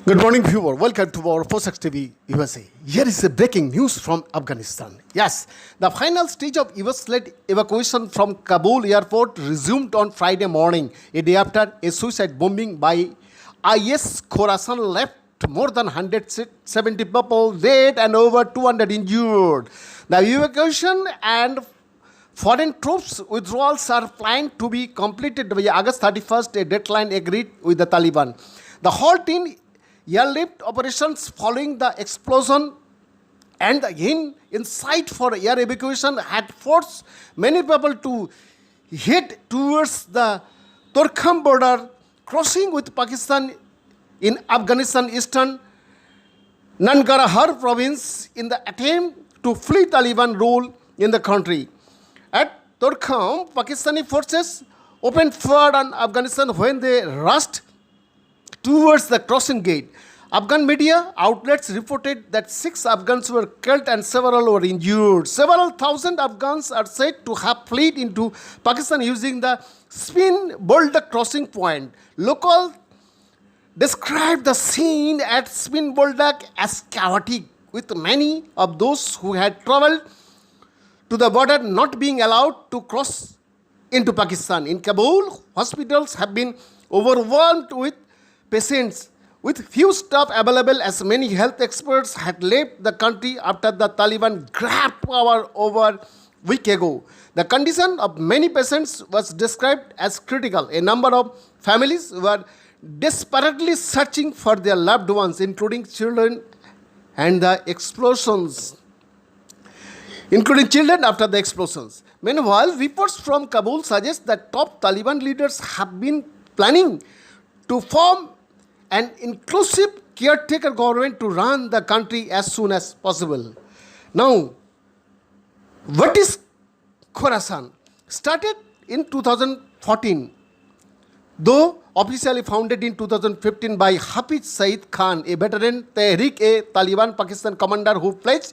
Good morning, viewer. Welcome to our Fosax TV USA. Here is a breaking news from Afghanistan. Yes, the final stage of US-led evacuation from Kabul airport resumed on Friday morning, a day after a suicide bombing by IS Khorasan left more than 170 people dead and over 200 injured. The evacuation and foreign troops withdrawals are planned to be completed by August 31st, a deadline agreed with the Taliban. The halt in airlift operations following the explosion and the insight for air evacuation had forced many people to head towards the Torkham border, crossing with Pakistan in Afghanistan eastern Nangarhar province in the attempt to flee Taliban rule in the country. At Torkham, Pakistani forces opened fire on Afghanistan when they rushed towards the crossing gate. Afghan media outlets reported that 6 Afghans were killed and several were injured. Several thousand Afghans are said to have fled into Pakistan using the Spin Boldak crossing point. Locals described the scene at Spin Boldak as chaotic, with many of those who had traveled to the border not being allowed to cross into Pakistan. In Kabul, hospitals have been overwhelmed with patients, with few staff available, as many health experts had left the country after the Taliban grabbed power over a week ago. The condition of many patients was described as critical. A number of families were desperately searching for their loved ones, including children after the explosions. Meanwhile, reports from Kabul suggest that top Taliban leaders have been planning to form an inclusive caretaker government to run the country as soon as possible. Now, what is Khorasan? Started in 2014, though officially founded in 2015 by Hafiz Saeed Khan, a veteran Tehreek-e-Taliban Pakistan commander who pledged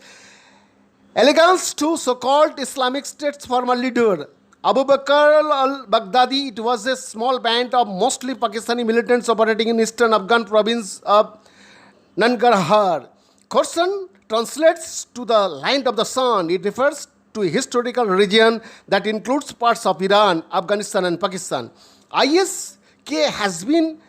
allegiance to so-called Islamic State's former leader Abu Bakr al-Baghdadi. It was a small band of mostly Pakistani militants operating in eastern Afghan province of Nangarhar. Khorasan translates to the land of the sun. It refers to a historical region that includes parts of Iran, Afghanistan and Pakistan. ISK has been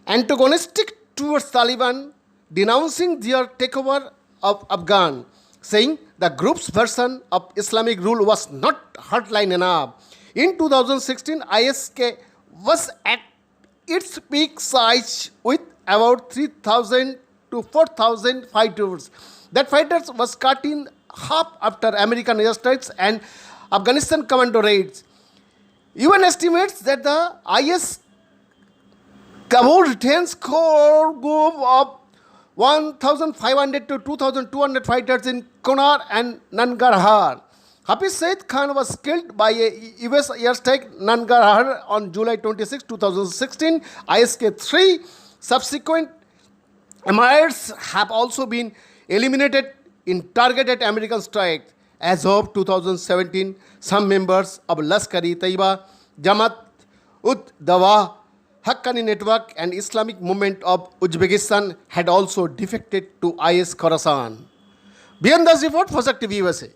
antagonistic towards Taliban, denouncing their takeover of Afghan, saying the group's version of Islamic rule was not hardline enough. In 2016, ISK was at its peak size with about 3,000 to 4,000 fighters. That fighters was cut in half after American airstrikes and Afghanistan commando raids. UN estimates that the IS Kabul retains core group of 1,500 to 2,200 fighters in Kunar and Nangarhar. Hafiz Saeed Khan was killed by a US airstrike Nangarhar on July 26, 2016. ISK-3 subsequent emirs have also been eliminated in targeted American strikes. As of 2017, some members of Lashkar-e-Taiba, Jamaat-ud-Dawa, Haqqani Network and Islamic Movement of Uzbekistan had also defected to IS Khorasan. Beyond the report, Fosax TV USA.